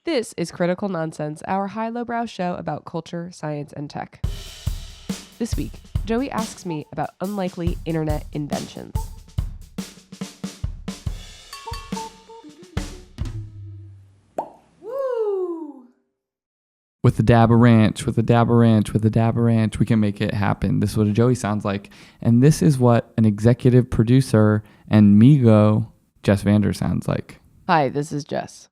This is Critical Nonsense, our high-lowbrow show about culture, science, and tech. This week, Joey asks me about unlikely internet inventions. With a dab of ranch, with a dab of ranch, with a dab of ranch, we can make it happen. This is what a Joey sounds like. And this is what an executive producer and Migo, Jess Vander, sounds like. Hi, this is Jess.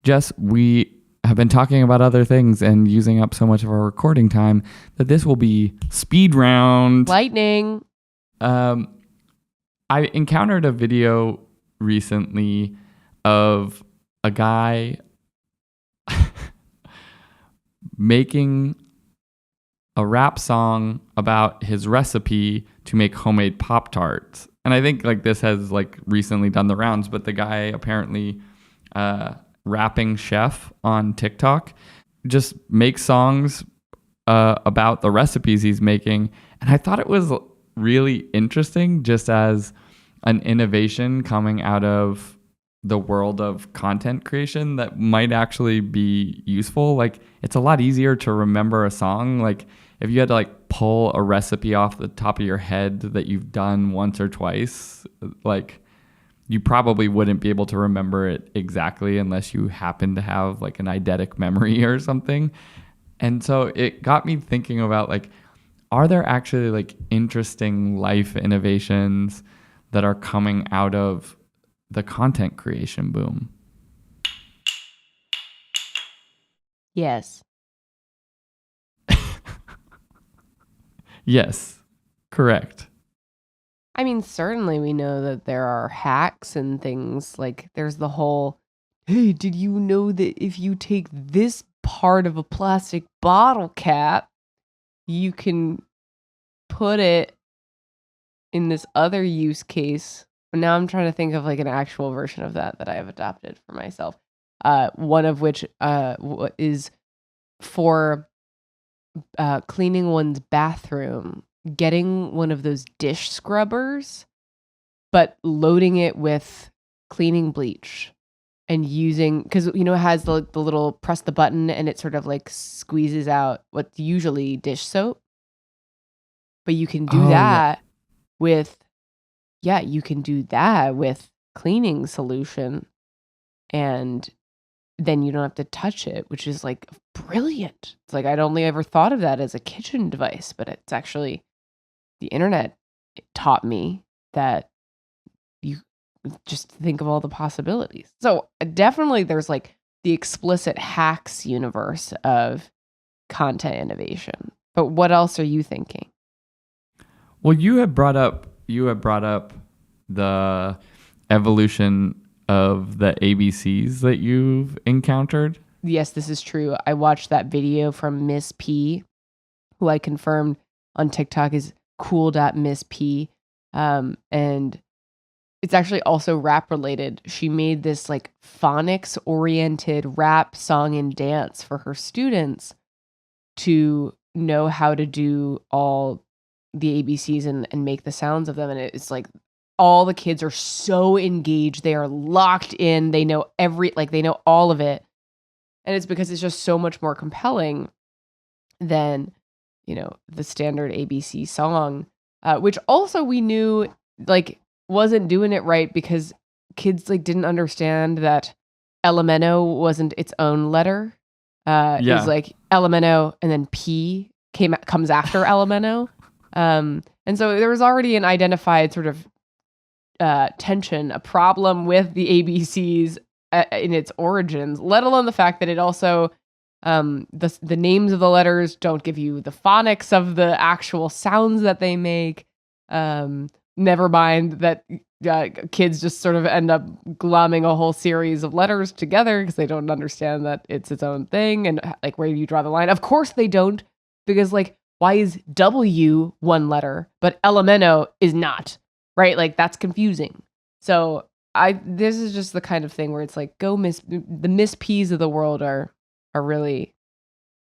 Jess, we have been talking about other things and using up so much of our recording time that this will be speed round. Lightning. I encountered a video recently of a guy making a rap song about his recipe to make homemade Pop-Tarts. And I think this has recently done the rounds, but the guy apparently rapping chef on TikTok just makes songs about the recipes he's making. And I thought it was really interesting just as an innovation coming out of the world of content creation that might actually be useful. It's a lot easier to remember a song. If you had to pull a recipe off the top of your head that you've done once or twice, you probably wouldn't be able to remember it exactly unless you happen to have an eidetic memory or something. And so it got me thinking about are there actually interesting life innovations that are coming out of the content creation boom? Yes. Yes, correct. I mean, certainly we know that there are hacks and things there's the whole, hey, did you know that if you take this part of a plastic bottle cap, you can put it in this other use case? Now I'm trying to think of an actual version of that I have adopted for myself. One of which is for cleaning one's bathroom, getting one of those dish scrubbers, but loading it with cleaning bleach and using, because it has the little press the button and it sort of squeezes out what's usually dish soap. But you can do that with you can do that with cleaning solution, and then you don't have to touch it, which is brilliant. It's I'd only ever thought of that as a kitchen device, but it's actually the internet taught me that you just think of all the possibilities. So definitely there's the explicit hacks universe of content innovation. But what else are you thinking? Well, you had brought up the evolution of the ABCs that you've encountered. Yes, this is true. I watched that video from Miss P, who I confirmed on TikTok is cool.Miss P. And it's actually also rap related. She made this phonics oriented rap song and dance for her students to know how to do all the ABCs and make the sounds of them. And it's all the kids are so engaged. They are locked in. They know they know all of it. And it's because it's just so much more compelling than, the standard ABC song, which also we knew wasn't doing it right because kids didn't understand that Elemento wasn't its own letter. It was Elemento and then P comes after Elemento. And so there was already an identified sort of tension, a problem with the ABCs in its origins, let alone the fact that it also the names of the letters don't give you the phonics of the actual sounds that they make. Never mind that kids just sort of end up glomming a whole series of letters together because they don't understand that it's its own thing. And where do you draw the line? Of course they don't, because why is W one letter but Elemento is not? Right? That's confusing. So this is just the kind of thing where it's the Miss P's of the world are really,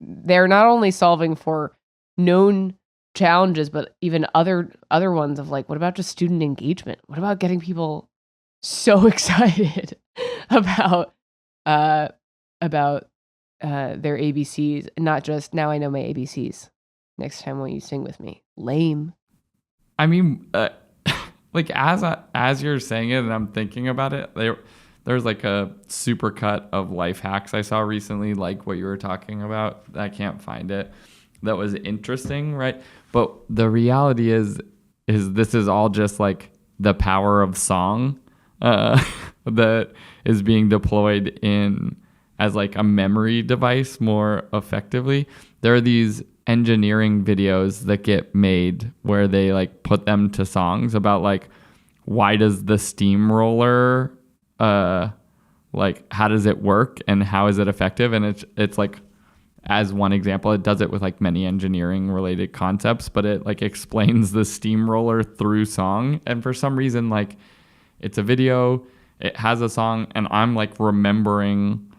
they're not only solving for known challenges, but even other ones of what about just student engagement? What about getting people so excited about about their ABCs, not just now I know my ABCs. Next time won't you sing with me? Lame. I mean, like as you're saying it and I'm thinking about it, there's like a super cut of life hacks I saw recently, like what you were talking about. I can't find it. That was interesting, right? But the reality is this is all just like the power of song that is being deployed in as like a memory device more effectively. There are these engineering videos that get made where they like put them to songs about like, why does the steamroller like how does it work and how is it effective? And it's like, as one example, it does it with like many engineering related concepts, but it like explains the steamroller through song. And for some reason, like it's a video, it has a song, and I'm like remembering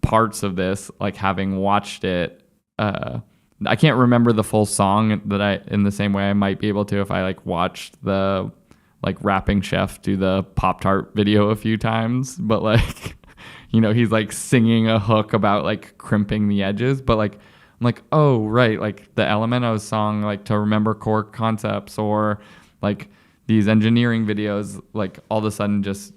parts of this, like having watched it. I can't remember the full song that in the same way I might be able to if I like watched the like Rapping Chef do the Pop-Tart video a few times, but like, you know, he's like singing a hook about like crimping the edges, but like, I'm like, oh, right. Like the Elementos song, like to remember core concepts, or like these engineering videos, like all of a sudden just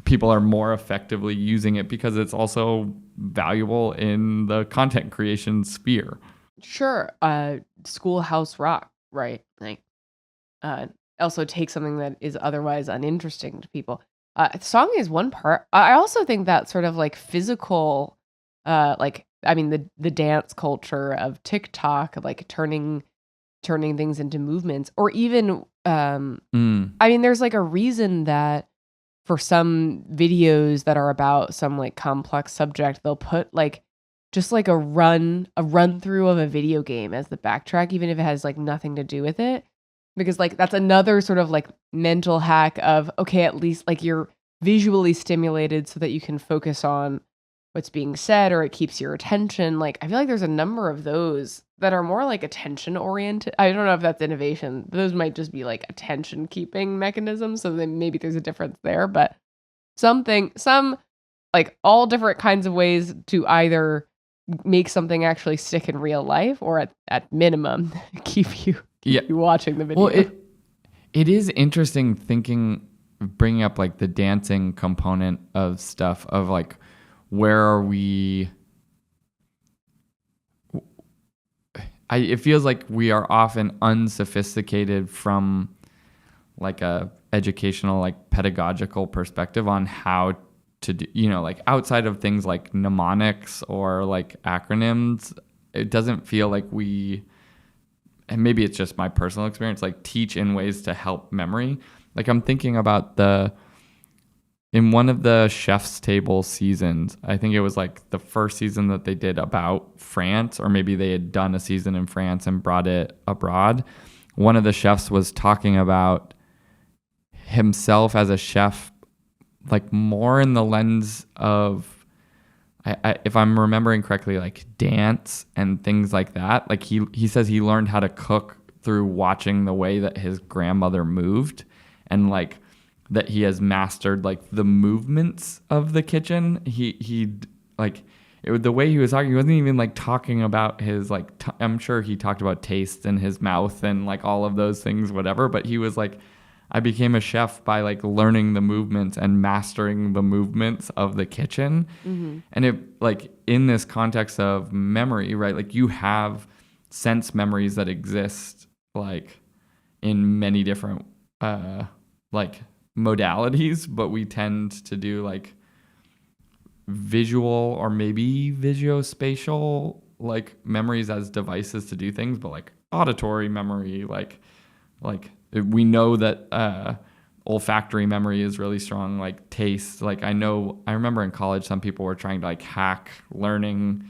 people are more effectively using it because it's also valuable in the content creation sphere. Sure. Schoolhouse Rock, right? Like, also take something that is otherwise uninteresting to people. Song is one part. I also think that sort of like physical, like, I mean, the dance culture of TikTok, like turning things into movements, or even, I mean, there's like a reason that for some videos that are about some like complex subject, they'll put like just like a run through of a video game as the backtrack, even if it has like nothing to do with it. Because like that's another sort of like mental hack of, okay, at least like you're visually stimulated so that you can focus on what's being said, or it keeps your attention. Like I feel like there's a number of those that are more like attention oriented. I don't know if that's innovation. Those might just be like attention keeping mechanisms. So then maybe there's a difference there, but some like all different kinds of ways to either make something actually stick in real life, or at minimum keep you watching the video. Well, it is interesting bringing up like the dancing component of stuff, of like, where are we? It feels like we are often unsophisticated from like a educational, like pedagogical perspective on how to do, you know, like outside of things like mnemonics or like acronyms. It doesn't feel like we, and maybe it's just my personal experience, like teach in ways to help memory. Like I'm thinking about in one of the Chef's Table seasons, I think it was like the first season that they did about France, or maybe they had done a season in France and brought it abroad. One of the chefs was talking about himself as a chef, like more in the lens of, if I'm remembering correctly, like dance and things like that. Like he says he learned how to cook through watching the way that his grandmother moved, and like that he has mastered like the movements of the kitchen. He like the way he was talking, he wasn't even like talking about his like I'm sure he talked about taste in his mouth and like all of those things, whatever, but he was like, I became a chef by like learning the movements and mastering the movements of the kitchen. Mm-hmm. And it like in this context of memory, right? Like you have sense memories that exist like in many different like modalities, but we tend to do like visual or maybe visuospatial like memories as devices to do things, but like auditory memory, like we know that olfactory memory is really strong, like taste. Like I remember in college some people were trying to like hack learning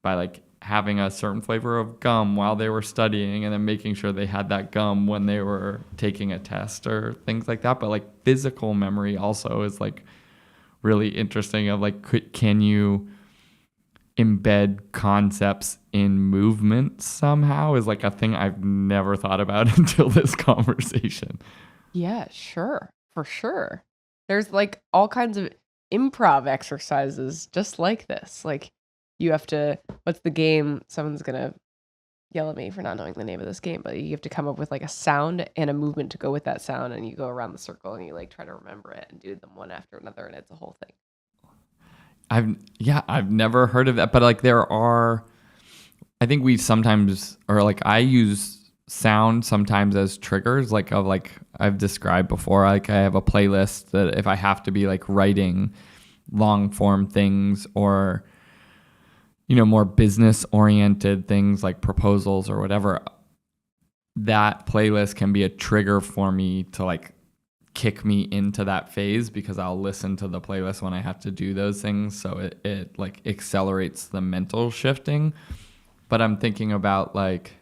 by like having a certain flavor of gum while they were studying and then making sure they had that gum when they were taking a test or things like that. But like physical memory also is like really interesting, of like, can you embed concepts in movement somehow, is like a thing I've never thought about until this conversation. Yeah, sure. For sure. There's like all kinds of improv exercises just like this. Like you have to, what's the game? Someone's going to yell at me for not knowing the name of this game, but you have to come up with like a sound and a movement to go with that sound, and you go around the circle and you like try to remember it and do them one after another, and it's a whole thing. I've never heard of that, but like I think we sometimes, or like I use sound sometimes as triggers, like I've described before, like I have a playlist that if I have to be like writing long form things or more business oriented things like proposals or whatever, that playlist can be a trigger for me to like kick me into that phase, because I'll listen to the playlist when I have to do those things. So it like accelerates the mental shifting. But I'm thinking about like,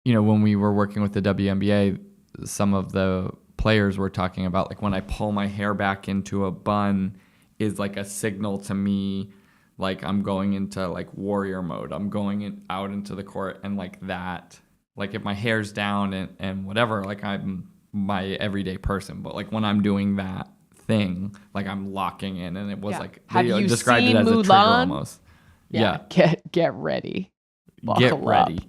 when we were working with the WNBA, some of the players were talking about like when I pull my hair back into a bun is like a signal to me, like I'm going into like warrior mode. I'm going out into the court, and like that, like if my hair's down and whatever, like I'm my everyday person. But like when I'm doing that thing, like I'm locking in, and it was like they described it as a trigger almost. Yeah. Get ready. Get ready. Up.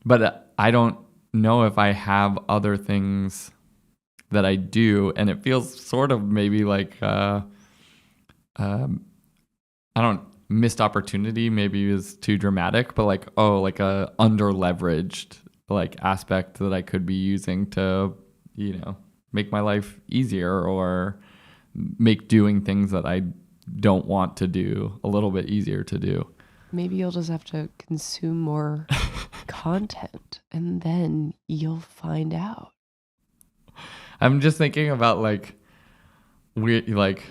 But I don't know if I have other things that I do, and it feels sort of maybe like missed opportunity maybe is too dramatic, but like a under leveraged like aspect that I could be using to make my life easier, or make doing things that I don't want to do a little bit easier to do. Maybe you'll just have to consume more content, and then you'll find out. I'm just thinking about like like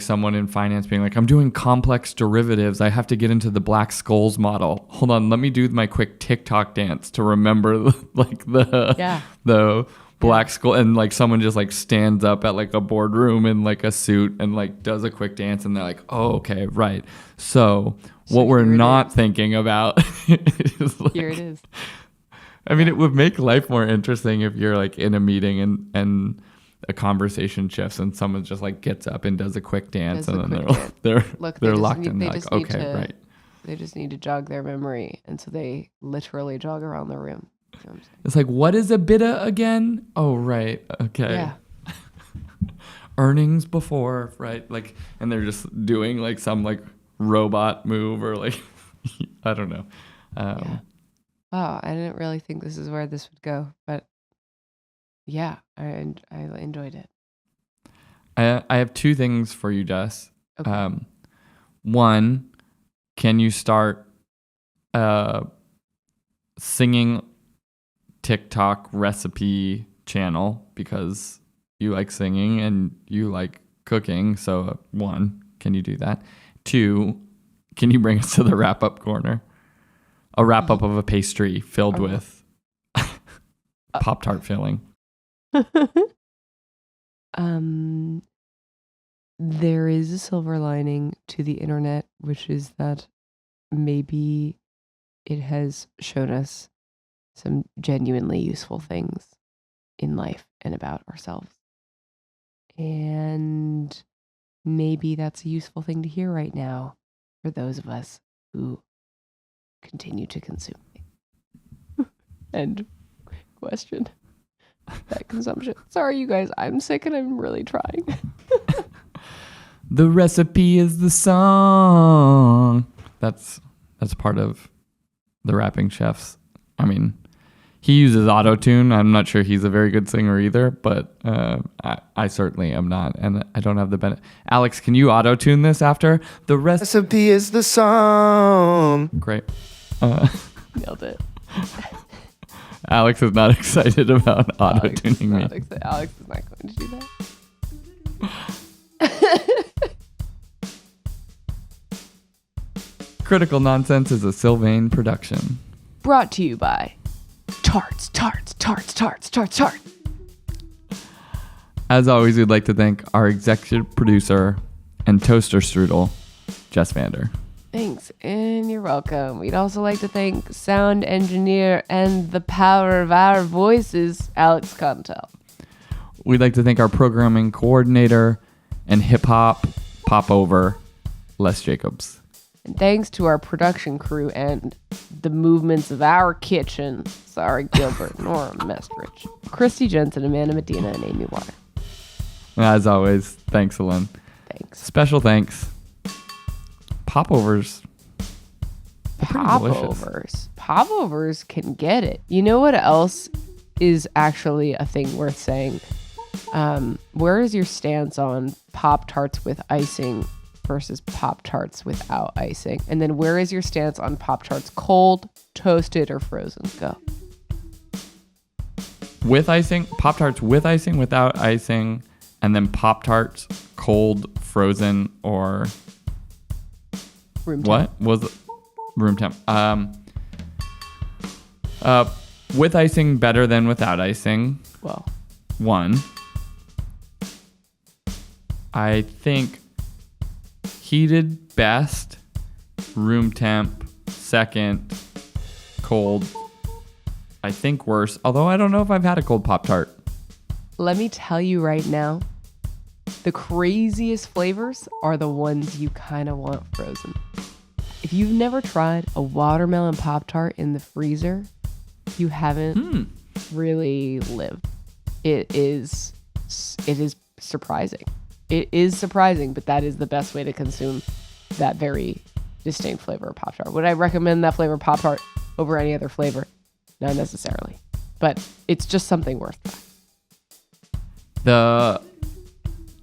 someone in finance being like, I'm doing complex derivatives. I have to get into the Black-Scholes model. Hold on, let me do my quick TikTok dance to remember the Black-Scholes, and like someone just like stands up at like a boardroom in like a suit and like does a quick dance, and they're like, oh, okay, right. So what we're not thinking about is like, here it is. I mean, it would make life more interesting if you're like in a meeting and a conversation shifts and someone just like gets up and does a quick dance, and then they're locked in. They're like, okay, right. They just need to jog their memory, and so they literally jog around the room. You know it's like, what is EBITDA again? Oh, right. Okay. Yeah. Earnings before, right? Like, and they're just doing like some like robot move or like, I don't know. Wow, I didn't really think this is where this would go, but yeah, I enjoyed it. I have two things for you, Jess. Okay. One, can you start singing TikTok recipe channel, because you like singing and you like cooking? So one, can you do that? Two, can you bring us to the wrap-up corner? A wrap-up of a pastry filled with Pop-Tart filling. There is a silver lining to the internet, which is that maybe it has shown us some genuinely useful things in life and about ourselves. And maybe that's a useful thing to hear right now for those of us who continue to consume. And question that consumption. Sorry, you guys, I'm sick and I'm really trying. The recipe is the song. That's part of the Rapping Chefs. I mean, he uses auto-tune. I'm not sure he's a very good singer either, but I certainly am not, and I don't have the benefit. Alex, can you auto-tune this after? The recipe is the song. Great. Nailed it. Alex is not excited about auto-tuning me. Alex is not going to do that. Critical Nonsense is a Sylvain production. Brought to you by Tarts. As always, we'd like to thank our executive producer and toaster strudel, Jess Vander. Thanks, and you're welcome. We'd also like to thank sound engineer and the power of our voices, Alex Contel. We'd like to thank our programming coordinator and hip hop popover, Les Jacobs. And thanks to our production crew and the movements of our kitchen, Sorry Gilbert, Nora Mestrich, Christy Jensen, Amanda Medina, and Amy Water. As always, thanks, Ellen. Thanks. Special thanks. Popovers. Popovers can get it. You know what else is actually a thing worth saying? Where is your stance on Pop-Tarts with icing versus Pop-Tarts without icing? And then where is your stance on Pop-Tarts cold, toasted, or frozen? Go. With icing, Pop-Tarts with icing, without icing, and then Pop-Tarts cold, frozen, or Room temp. what was it? Room temp? With icing better than without icing. Well, One. I think heated best, room temp second, cold I think worse. Although I don't know if I've had a cold Pop-Tart. let me tell you right now, the craziest flavors are the ones you kind of want frozen. If you've never tried a watermelon Pop-Tart in the freezer, you haven't really lived. It is surprising. It is surprising, but that is the best way to consume that very distinct flavor of Pop-Tart. Would I recommend that flavor Pop-Tart over any other flavor? Not necessarily, but it's just something worth trying. The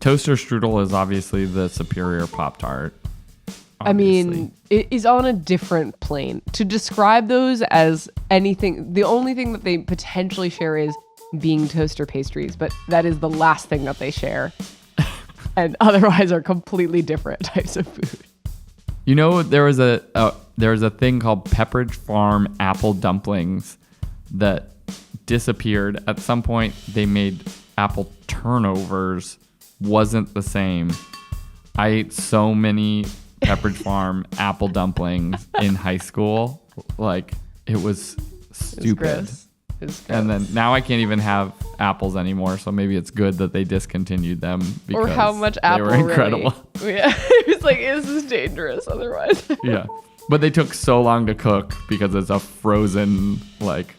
toaster strudel is obviously the superior Pop-Tart. I mean, it is on a different plane. To describe those as anything, the only thing that they potentially share is being toaster pastries, but that is the last thing that they share. And otherwise are completely different types of food. You know, there was a thing called Pepperidge Farm apple dumplings that disappeared. At some point, they made apple turnovers. Wasn't the same. I ate so many Pepperidge Farm apple dumplings in high school. Like, it was stupid. It was gross. And then now I can't even have apples anymore. So maybe it's good that they discontinued them because or how much they apple were incredible. Really, yeah, it's like, this is dangerous otherwise. Yeah. But they took so long to cook because it's a frozen, like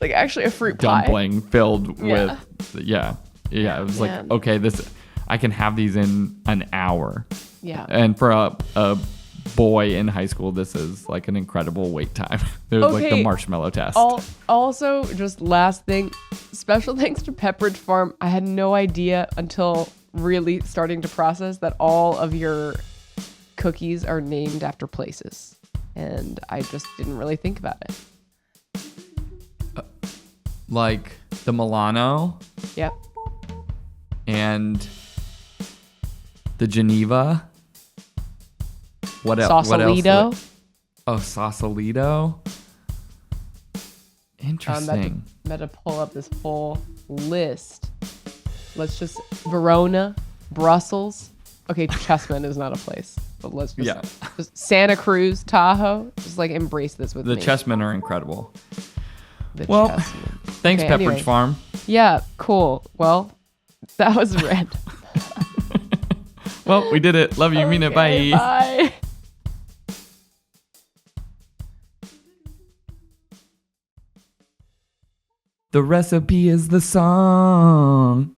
actually a fruit pie. dumpling filled Yeah. with, yeah. It was Man. like, okay, I can have these in an hour. Yeah. And for a boy in high school, this is like an incredible wait time. It was like the marshmallow test. Also, just last thing, special thanks to Pepperidge Farm. I had no idea until really starting to process that all of your cookies are named after places. And I just didn't really think about it. Like the Milano Yep. and the Geneva. What else? Sausalito. Oh, Sausalito. Interesting. I'm about to pull up this whole list. Let's just Verona, Brussels. Okay, Chessman is not a place, but let's just Santa Cruz, Tahoe. Just like embrace this with The me. chessmen are incredible. The Well, Chessmen. thanks, Okay, Pepperidge anyway. Farm. Yeah, cool. Well, that was random. Well, we did it. Love you. Mean it. Okay, Bye. Bye. The recipe is the song.